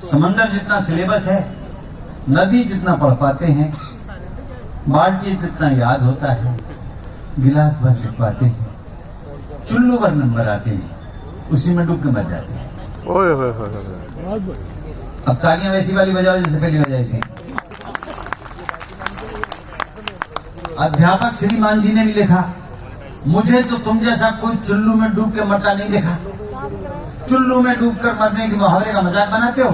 समंदर जितना सिलेबस है, नदी जितना पढ़ पाते हैं, बाल्टी जितना याद होता है, गिलास भर लिख पाते हैं, चुल्लू भर नंबर आते हैं, उसी में डूब के मर जाते हैं। अब तालियां वैसी वाली बजाओ जैसे पहले बजाई थी। अध्यापक श्रीमान जी ने भी लिखा, मुझे तो तुम जैसा कोई चुल्लू में डूब के मरता नहीं देखा। चुल्लू में डूबकर मरने के मुहावरे का मजाक बनाते हो,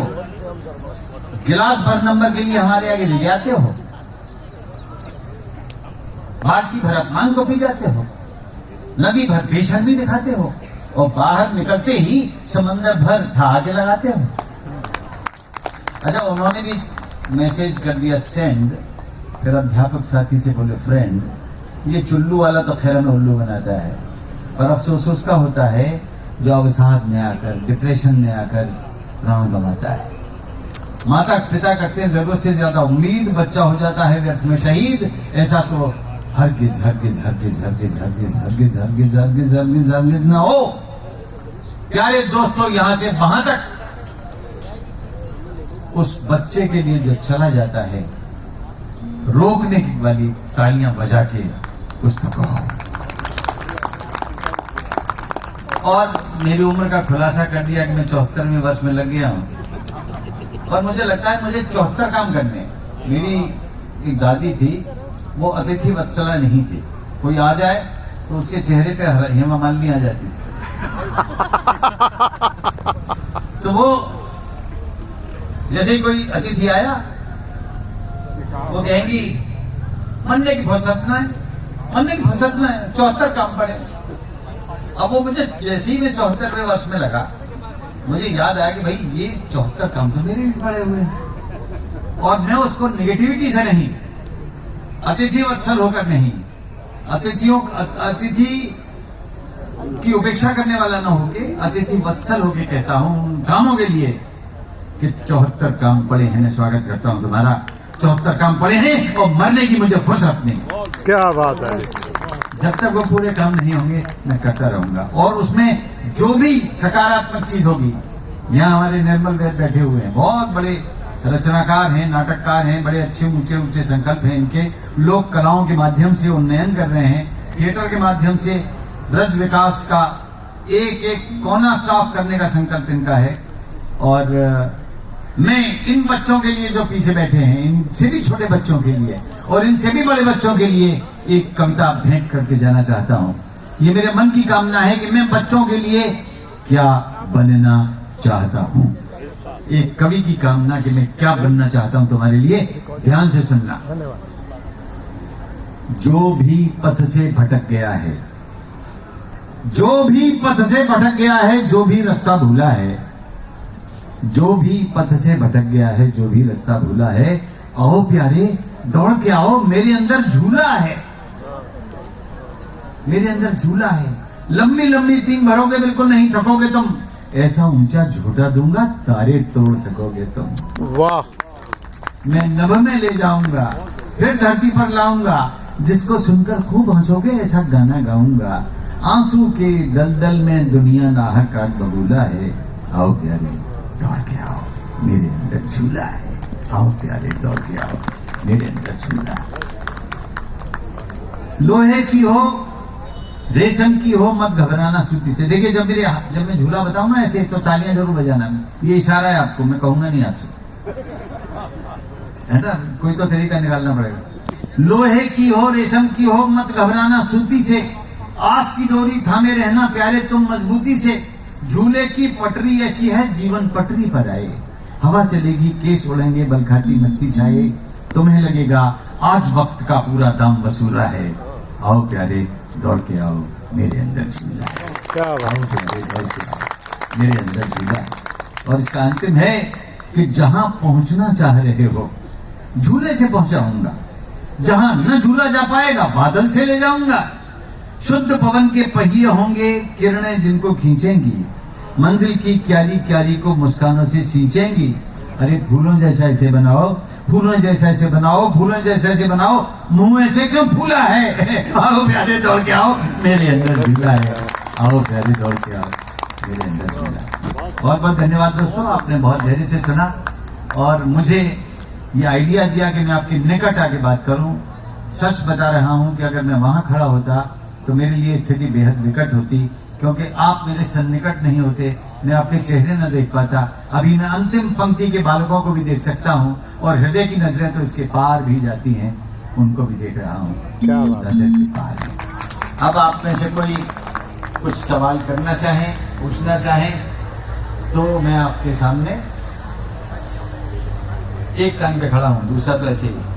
गिलास भर नंबर के लिए हमारे आगे ले आते हो, बाल्टी भर अपमान को पी जाते हो, नदी भर बेशर्मी दिखाते हो, और बाहर निकलते ही समंदर भर ठहाके लगाते हो। अच्छा, उन्होंने भी मैसेज कर दिया सेंड। फिर अध्यापक साथी से बोले, फ्रेंड, ये चुल्लू वाला तो खैर में उल्लू बनाता है, पर अफसोस उसका होता है जो अवसाद में आकर, डिप्रेशन में आकर प्राण गंवाता है। माता पिता करते हैं जरूरत से ज्यादा उम्मीद, बच्चा हो जाता है व्यर्थ में शहीद। ऐसा तो हरगिज हरगिज हरगिज हरगिज हरगिज हरगिज हरगिज हरगिज हरगिज हरगिज ना हो। प्यारे दोस्तों, यहां से वहां तक उस बच्चे के लिए जो चला जाता है, रोकने वाली तालियां बजा के कुछ तो कहो। और मेरी उम्र का खुलासा कर दिया कि मैं 74वें वर्ष में लग गया हूं, और मुझे लगता है मुझे 74 काम करने। मेरी एक दादी थी, वो अतिथि वत्सला नहीं थी। कोई आ जाए तो उसके चेहरे पे हेमा मालिनी आ जाती थी। तो वो जैसे ही कोई अतिथि आया, वो कहेंगी, मरने की फुर्सत ना है, मरने की फुर्सत ना है, 74 काम पड़े। अब वो मुझे जैसे ही मैं 74वें वर्ष में लगा, मुझे याद आया कि भाई ये 74 काम तो मेरे भी पड़े हुए हैं, और मैं उसको नेगेटिविटी से नहीं, अतिथि वत्सल होकर नहीं, अतिथि की उपेक्षा करने वाला ना होके अतिथि वत्सल होके कहता हूं कामों के लिए कि 74 काम पड़े हैं। मैं स्वागत करता हूं तुम्हारा, 74 काम पड़े हैं और मरने की मुझे फुर्सत नहीं। क्या बात है। जब तक वो पूरे काम नहीं होंगे मैं करता रहूंगा, और उसमें जो भी सकारात्मक चीज होगी। यहाँ हमारे निर्मल वैद बैठे हुए हैं, बहुत बड़े रचनाकार हैं, नाटककार हैं, बड़े अच्छे ऊंचे ऊंचे संकल्प हैं इनके। लोक कलाओं के माध्यम से उन्नयन कर रहे हैं, थिएटर के माध्यम से ब्रज विकास का एक एक कोना साफ करने का संकल्प इनका है। और मैं इन बच्चों के लिए जो पीछे बैठे हैं, इनसे भी छोटे बच्चों के लिए और इनसे भी बड़े बच्चों के लिए एक कविता भेंट करके जाना चाहता हूं। ये मेरे मन की कामना है कि मैं बच्चों के लिए क्या बनना चाहता हूं। एक कवि की कामना कि मैं क्या बनना चाहता हूं तुम्हारे लिए। ध्यान से सुनना। जो भी पथ से भटक गया है, जो भी पथ से भटक गया है, जो भी रास्ता भूला है, जो भी पथ से भटक गया है, जो भी रास्ता भूला है, आओ प्यारे दौड़ के आओ, मेरे अंदर झूला है, मेरे अंदर झूला है। लंबी लंबी पींग भरोगे, बिल्कुल नहीं थकोगे तुम, ऐसा ऊंचा झूठा दूंगा, तारे तोड़ सकोगे तुम। वाह। मैं नभ में ले जाऊंगा, फिर धरती पर लाऊंगा, जिसको सुनकर खूब हंसोगे, ऐसा गाना गाऊंगा। आंसू के दलदल में दुनिया नाहक काट बबूला है, आओ प्यारे दौड़ के आओ, मेरे अंदर झूला है, आओ प्यारे दौड़ के आओ, मेरे अंदर झूला। लोहे की हो, रेशम की हो, मत घबराना सूती से। देखिए, जब मैं झूला बताऊं ना ऐसे, तो तालियां जरूर बजाना। ये इशारा है आपको, मैं कहूंगा नहीं आपसे, है ना, कोई तो तरीका निकालना पड़ेगा। लोहे की हो, रेशम की हो, मत घबराना सूती से, आस की डोरी थामे रहना प्यारे तुम मजबूती से। झूले की पटरी ऐसी है, जीवन पटरी पर आए, हवा चलेगी, केस उड़ेंगे, बलखाटी मस्ती छाए, तुम्हें लगेगा आज वक्त का पूरा दाम वसूला है, आओ प्यारे दौड़ के आओ, मेरे अंदर झूला है। क्या बात। दौड़ के आओ, मेरे अंदर झूला है। और इसका अंतिम है कि जहां पहुंचना चाह रहे हो, झूले से पहुंचाऊंगा, जहां न झूला जा पाएगा, बादल से ले जाऊंगा। शुद्ध पवन के पहिए होंगे, किरणें जिनको खींचेंगी, मंजिल की क्यारी क्यारी को मुस्कानों से सींचेंगी। अरे फूलों जैसा ऐसे बनाओ, फूलों जैसा ऐसे बनाओ, फूलों जैसा ऐसे बनाओ, मुंह ऐसे क्यों फूला है, आओ प्यारे दौड़ के आओ, मेरे अंदर झूला है, आओ प्यारे दौड़ के आओ, मेरे अंदर झूला। बहुत बहुत धन्यवाद दोस्तों, आपने बहुत धैर्य से सुना और मुझे ये आइडिया दिया कि मैं आपके निकट आके बात करूं। सच बता रहा हूं कि अगर मैं वहां खड़ा होता तो मेरे लिए स्थिति बेहद विकट होती, क्योंकि आप मेरे सन्निकट नहीं होते, मैं आपके चेहरे न देख पाता। अभी मैं अंतिम पंक्ति के बालकों को भी देख सकता हूं और हृदय की नजरें तो इसके पार भी जाती हैं, उनको भी देख रहा हूं। क्या बात नजर के पार। अब आप में से कोई कुछ सवाल करना चाहें, पूछना चाहें तो मैं आपके सामने एक कान पे खड़ा हूं, दूसरा तो ऐसे ही।